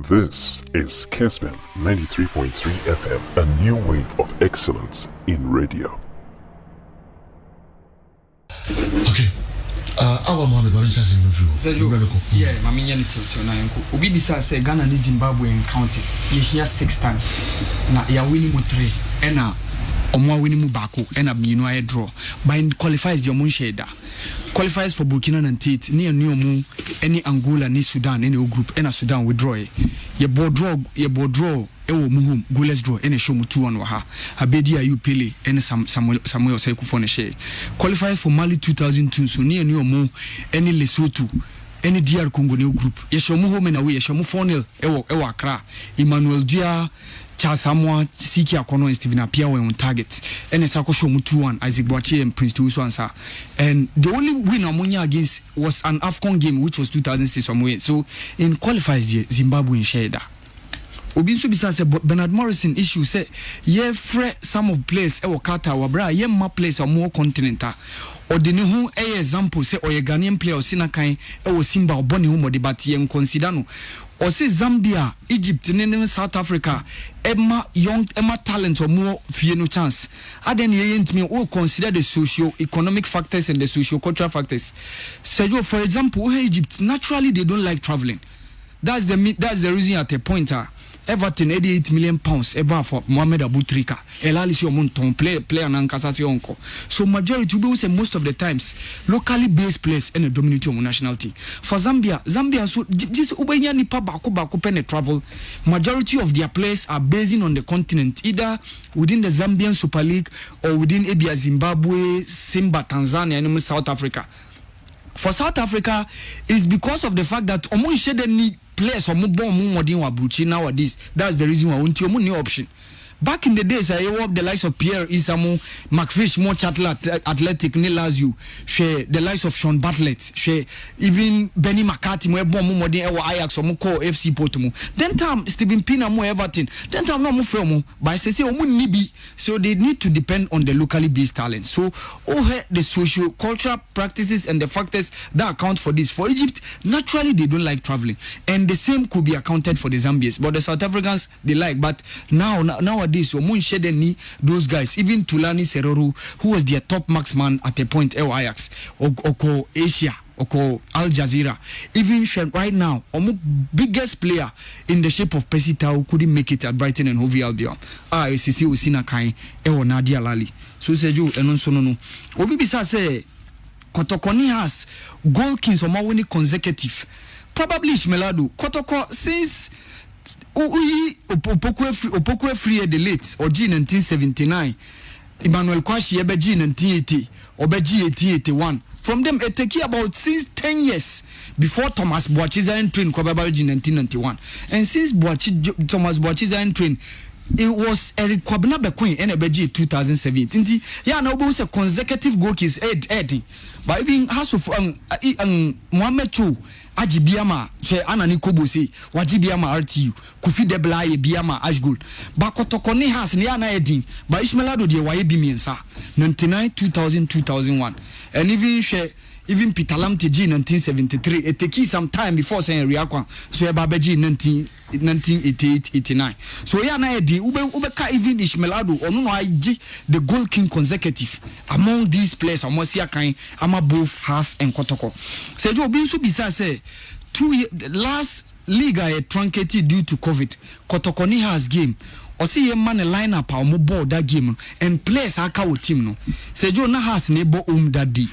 This is Kesman 93.3 FM, a new wave of excellence in radio. Okay. Our Mohammed Barisha in review. Yeah, Mammy Yanity, Obi Bisa say Ghana and Zimbabwe encounters. You hear 6 times. Now you're winning with 3. And now, Omwa winning Mubako, and a Minuai draw. But qualifies your moon shader. Qualifies for Burkina and Tate, near New Moon, any Angola, any Sudan, any group, and a Sudan withdraw. Your board draw, ewo muhum goalless draw any show mu 2-1 waha abedi ayu pele any Samuel Sekufo ne share qualify for Mali 2002 so near new mu any Lesotho any DR Congo new group ye show mu home na we ye show mu 4-0 ewo Accra Emmanuel Dia Charles Samoa Siki Akono and Stephen Apia were on target and Sako show mu 2-1 Isaac Boachi and Prince Tuusu answer and the only win Amonia against was an AFCON game which was 2006 somewhere so in qualifiers Zimbabwe in share that Obi nso bisa say Bernard Morrison issue say ye frɛ some of players e wakata wabra ye ma players more continental odini hu e example say oye Ghanaian player osina kan e wo Simba oboni hu modi but ye consider no o say Zambia Egypt ne South Africa emma young emma talent or more fie no chance aden ye ntimi o consider the socio economic factors and the socio cultural factors say so for example Egypt naturally they don't like traveling that's the reason at a point Everton 88 million pounds ever for Mohamed Abutrika. Elali si omunton player na nkasa si onko. So majority we say most of the times locally based players and a dominate on nationality. For Zambia so this ubenya nipa bako pen travel. Majority of their players are based on the continent either within the Zambian Super League or within Abia Zimbabwe, Simba Tanzania and South Africa. For South Africa is because of the fact that omun shede ni players or modern wabruchi nowadays. That's the reason why we want new option. Back in the days, I worked the likes of Pierre Isamu, McFish, more athletic, Lazio, share the likes of Sean Bartlett, share even Benny McCarthy, more modern Ajax or Moko FC Porto. Then time Stephen Pina more Everton. Then time no more film, but I say nibi. So they need to depend on the locally based talent. So the social cultural practices and the factors that account for this. For Egypt, naturally they don't like traveling, and the same could be accounted for the Zambians, but the South Africans they like. But nowadays, so those guys, even Tulani Seroro, who was their top marksman at a point, Ajax, Oko Asia, Oko Al Jazeera, even right now, biggest player in the shape of Percy Tau couldn't make it at Brighton and Hove Albion. ACC Usina Kai, Ewo Nadia Lali. So Seju and Sonono. Obibisa say Kotokoni has goal kings or winning consecutive. Probably Ishmeladu. Kotoko since Opokwe free the late or G 1979 Emmanuel Kwashi ebe G 1980 or G 1881 from them it take about since 10 years before Thomas Boachi's entry kwa baba G 1991 and since Thomas Boachi's entry it was Eric Kwabena Bequin and G 2017 yeah now both a consecutive goal is adding but even has of Mohamed Cho Ajibiama che anani kobosi wajibiama RTU Kufi Debla ye biama Ashgold bakotokoni has ni ana edin ba Ishmelado de waye bi miensa 99 2000 2001 and even Peter Lamte G 1973 it take some time before saying Riakwa so e babeji 1988 89 so ya na edin ubeka even Ishmelado onu no aji the goal king consecutive among these players amosia kan ama both has and Kotoko Sejo obi nso bisa say the last league I truncated due to COVID. Kotokoni has game. Or see a man a lineup or more board that game and players are cow team no. Sejo na has neighbor that day.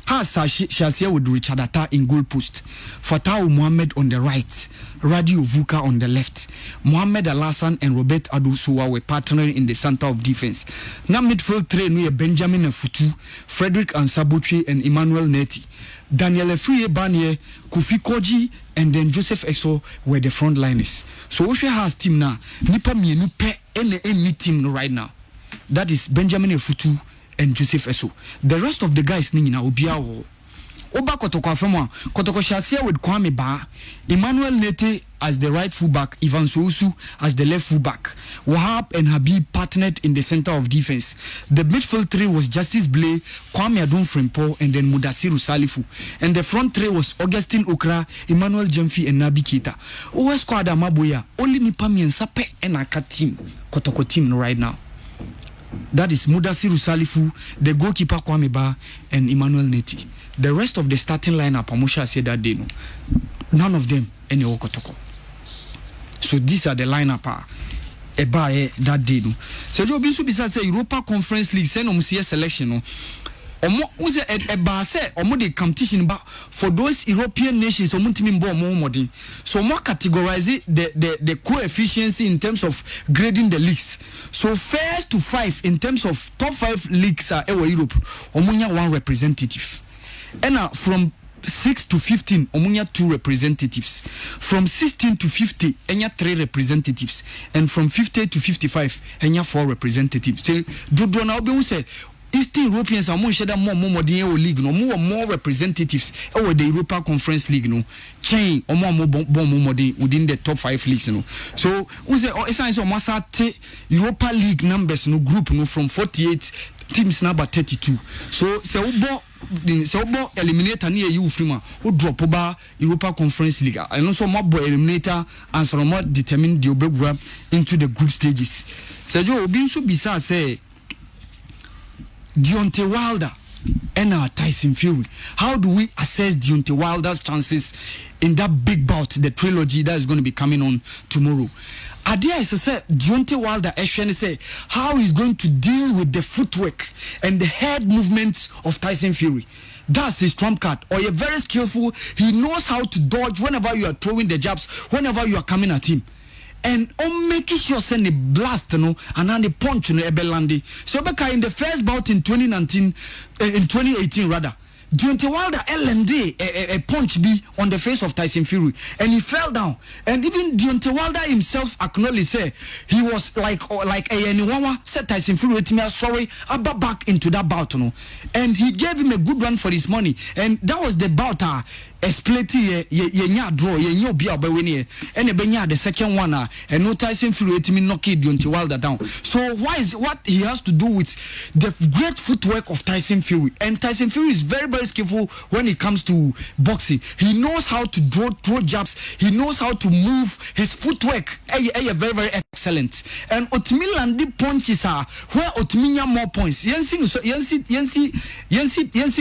Has Shasia with Richard Atta in goal post. Fatau Mohammed on the right. Radio Vuka on the left. Mohammed Alassan and Robert Adusua were partnering in the center of defense. Now midfield three near Benjamin Futu, Frederick Ansabutri and Emmanuel Neti. Daniel Efrie Banye, Kofi Koji, and then Joseph Eso were the front liners. So Osha has team now. Nipa mienu pe any team right now. That is Benjamin Futu and Joseph Eso. The rest of the guys ni na obiawo. Oba Kotoko Afemo, Kotoko Shasia with Kwame Ba, Emmanuel Nete as the right fullback, Ivan Sousu as the left fullback. Wahab and Habib partnered in the center of defense. The midfield three was Justice Blay, Kwame Adon Frempong, and then Mudasiru Salifu. And the front three was Augustine Okra, Emmanuel Jemfi, and Nabi Keita. Owe squad Amaboya, only Nipami and Sape and Aka team, Kotoko team right now. That is Mudasiru Salifu, the goalkeeper Kwame Ba, and Emmanuel Neti. The rest of the starting lineup, Amusha said that day, no, none of them any Okotoko. So these are the lineup that day. No. So you be say Europa Conference League send omusie selection no. Omo uze say omo the competition but for those European nations omo timi mbo omo modern. So more categorize the coefficiency in terms of grading the leagues. So first to 5 in terms of top 5 leagues are Europe omo nya 1 representative. And from 6 to 15, omunya 2 representatives. From 16 to 50, enya 3 representatives. And from 50 to 55, enya 4 representatives. So, do na obi say Eastern Europeans are more more league no more representatives over the Europa Conference League no chain or more within the top 5 leagues no. So we say essence of Masate Europa League numbers no group no from 48 teams number 32. So Obo eliminator near you frima who drop over Europa Conference League and also more eliminator and some more determine the obegura into the group stages. So Joe Binsu Bisa say Deontay Wilder and Tyson Fury. How do we assess Deontay Wilder's chances in that big bout, the trilogy that is going to be coming on tomorrow? Idea is to say Deontay Wilder actually say how he's going to deal with the footwork and the head movements of Tyson Fury. That's his trump card. Or you're very skillful. He knows how to dodge whenever you are throwing the jabs, whenever you are coming at him. And on making sure send a blast no and then the punch no ebelandi. So Beka in the first bout in 2019 in 2018 rather. Deontay Wilder LND a punch be on the face of Tyson Fury and he fell down. And even Deontay Wilder himself acknowledged say he was like anyone said Tyson Fury to me sorry about back into that bout no. And he gave him a good run for his money. And that was the bout split ye draw ye obi abawini and benya the second one and no Tyson Fury to me knock Deontay Wilder down. So what he has to do with the great footwork of Tyson Fury. And Tyson Fury is very skillful when it comes to boxing. He knows how to throw jabs. He knows how to move. His footwork very excellent. And Otmilandi punches are where Otminya more points. Yensi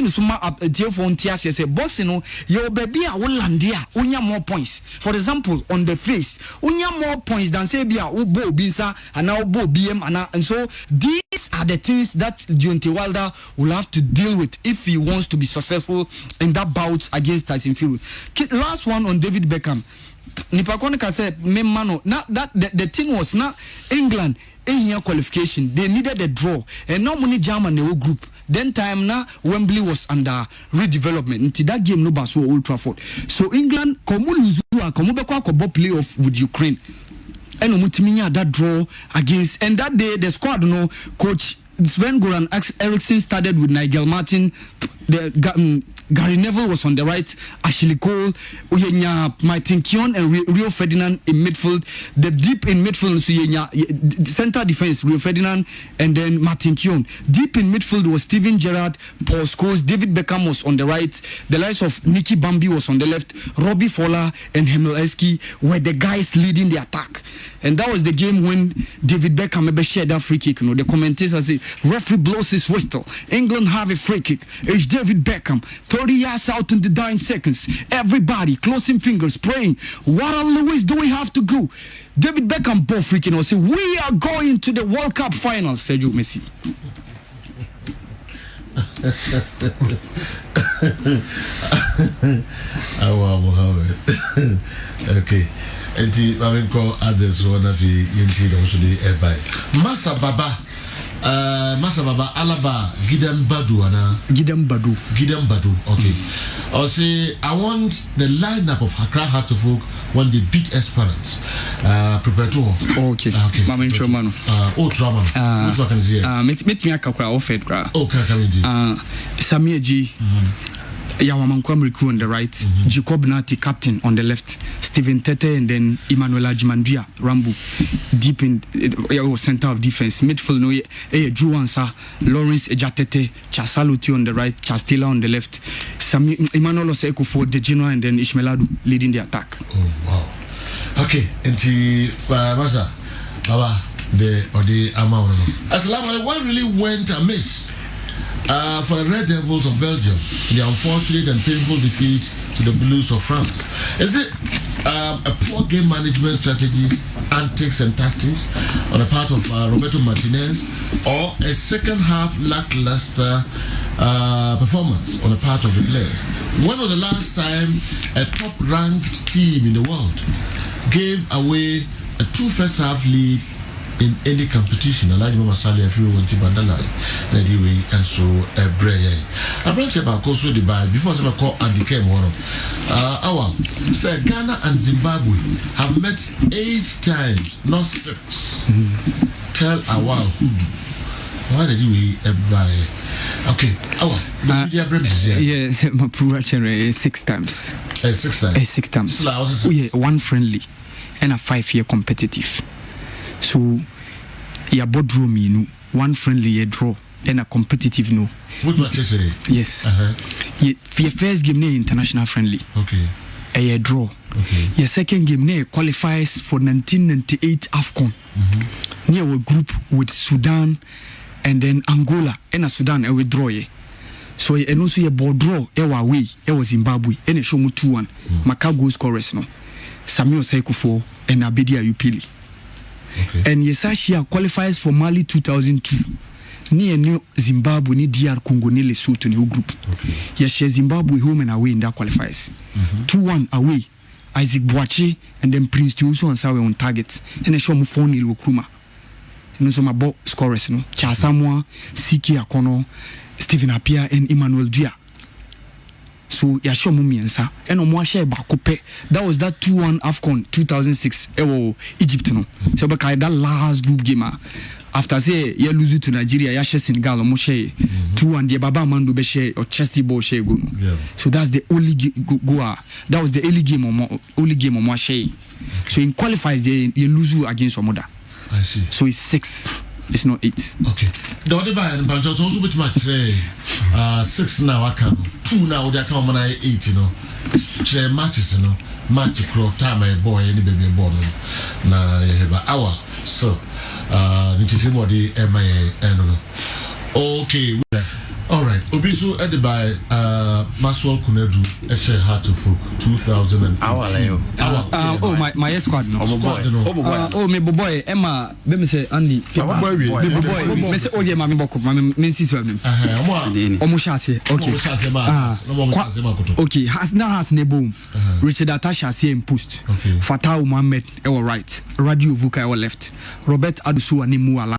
suma up telephone tias say boxing no your baby a Hollandia unya more points. For example, on the face unya more points than say bia ubo binsa and now bo BM and so these are the things that Deontay Wilder will have to deal with if he wants to be successful in that bout against Tyson Fury. Last one on David Beckham. Nipakonika said, "Mano, not that the thing was not England in year qualification. They needed a draw, and no money Germany whole group. Then time now Wembley was under redevelopment. Until that game no basu Old Trafford. So England komu luzu and komu bekwa kobo playoff with Ukraine. And umutiminya that draw against. And that day the squad no coach Sven-Goran Eriksson started with Nigel Martin. Gary Neville was on the right, Ashley Cole, Martin Keown and Rio Ferdinand in midfield. The deep in midfield, center defense, Rio Ferdinand and then Martin Keown. Deep in midfield was Steven Gerrard, Paul Scholes, David Beckham was on the right. The likes of Nicky Bambi was on the left. Robbie Fowler and Hemel were the guys leading the attack. And that was the game when David Beckham ever shared that free kick. The commentators say, referee blows his whistle. England have a free kick. It's David Beckham. 30 yards out in the dying seconds. Everybody closing fingers, praying. What on Lewis do we have to go? David Beckham ball freaking out. Say, we are going to the World Cup final, Sergio Messi. Okay. Enti mamenko others one of the yenti also the airby. Masa Baba Alaba Gidam Badu okay. I'll say I want the lineup of Accra Hearts of Oak when they beat Esperance. Prepare to okay. Mamen Chomano. Trauma. What can say? Meet me a kakwa offered gra. Okay, Samir G. Yawamanko Mriku on the right, Jacob Nati captain on the left, Stephen Tete and then Emmanuel Ajimandria Rambo deep in center of defense. Midfield no Drew Ansa, Lawrence Ejatete, Chasaluti on the right, Chastila on the left, Emmanuel Oseko for the Genoa and then Ishmeladu leading the attack. Oh wow. Okay, and Masa Baba the amount. Assalamu alaikum. What really went amiss for the Red Devils of Belgium in the unfortunate and painful defeat to the Blues of France? Is it a poor game management strategies, antics and tactics on the part of Roberto Martinez, or a second half lackluster performance on the part of the players? When was the last time a top-ranked team in the world gave away a 2 first half lead in any competition? I like Mama Sally if you want to bandala anyway, and so a bray. I brought you about Koso Dubai before I call and became one of our say Ghana and Zimbabwe have met 8 times, not 6. Tell our who why did we buy? Okay, our media premises here. Yes, my poor 6 times. 6 times. 6 times. So, yeah, 1 friendly and a 5-year competitive. So, ya boardroom you 1 friendly a draw and a competitive no. What much is it? Yes. Your first game ne international friendly. Okay. A draw. Okay. Your second game ne qualifies for 1998 AFCON. Near a group with Sudan and then Angola and a Sudan a withdraw ye. So and also a board draw ewa way was Zimbabwe and a show 2-1. Maka goal scorers no. Samuel Sekufo and Abedia Upili. Okay. And Yesashia qualifies for Mali 2002. Near New Zimbabwe, ni DR Congo, ni Lesotho, ni group. Okay. Yes, Zimbabwe home and away in that qualifies. 2-1 away. Isaac Boachi and then Prince Tuuso and Sawe on targets. And a show mu 4-0 Kruma. And so my ball scorers, no. Chasamwa, Siki Akono, Stephen Apia, and Emmanuel Dia. So ya show mumi ensa eno mo share bakope. That was that 2-1 AFCON 2006 Egypt no. So be that last group game after say ya lose to Nigeria ya share Senegal mo share 2-1 the baba mando be share or chesty ball share go no. Yeah. So that's the only go that was the only game mo share. So in qualifies they lose against Omoda. I see. So it's 6. It's not 8. Okay. The other by and bunch also with my 6 now I can 2 now they come on 8 you know. 3 matches you know. Match crow time a boy any baby born na hour. So the team body MIA okay. All right. Obisu edited by Maxwell Kunedu, Eshe Hartlefolk, 2018. My squad no. Squad Me boy Emma me say Andy. Me say oje mami boko mami me sis wa nim. Omo shase. Okay. Okay, has ne boom. Richard Atasha see in post. Fatau Mohammed right. Radio Vuka left. Robert Adusu ani mu ala.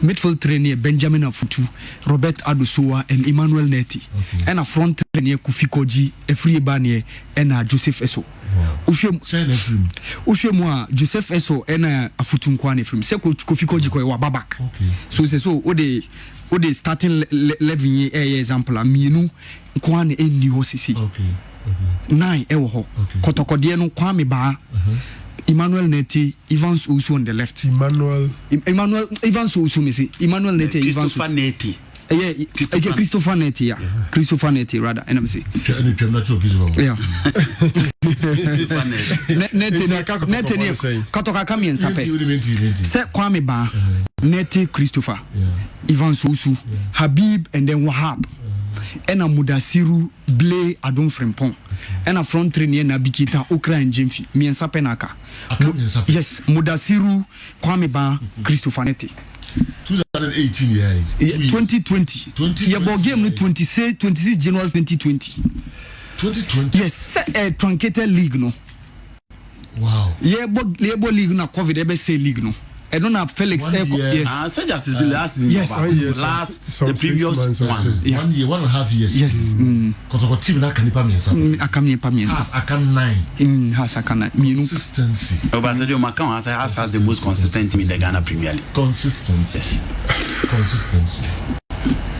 Midfield trainer Benjamin Afutu, Robert Adusoa and Emmanuel Neti. And a front trainer Kufikoji, a free banier and a Joseph Eso. Ushemwa Joseph Eso and a Afutunkwane from Seko Kufikoji ko babak. So say so o de starting 11 example aminu kwane eni hosisi. 9 ewo ho. Kotokodie no kwame ba. Emmanuel Neti, Evans Usu on the left. Emmanuel Evans Usu me say Emmanuel Neti, Christopher Neti. Christopher Neti, yeah. Christopher Neti rather, and I'm say. Yeah. Neti Katoka kami en sape. Se Kwame Ba, Neti Christopher, Evans Usu, Habib and then Wahab. And a Mudasiru Blay Adon Frempon. And a front trainer na Bikita Okra and Jimfi. Me and Sapenaka. Yes, Mudasiru Kwame Ba Christopher Neti. 2018 yeah. 2020. Yeah, but game 26 January 2020. 2020. Yes, truncated league no. Wow. Yeah, but labor league na COVID ebe say league no. I don't have Felix. Yes. Saint Justice Bill last the previous one. Yeah. 1 year, 1.5 years. Yes. Because our team na kanipa miensa. Akanipa miensa. Akan 9. Has Akan 9. Consistency. Obasanjo Macau has the most consistent team in the Ghana Premier League. Consistency. Yes. Consistency.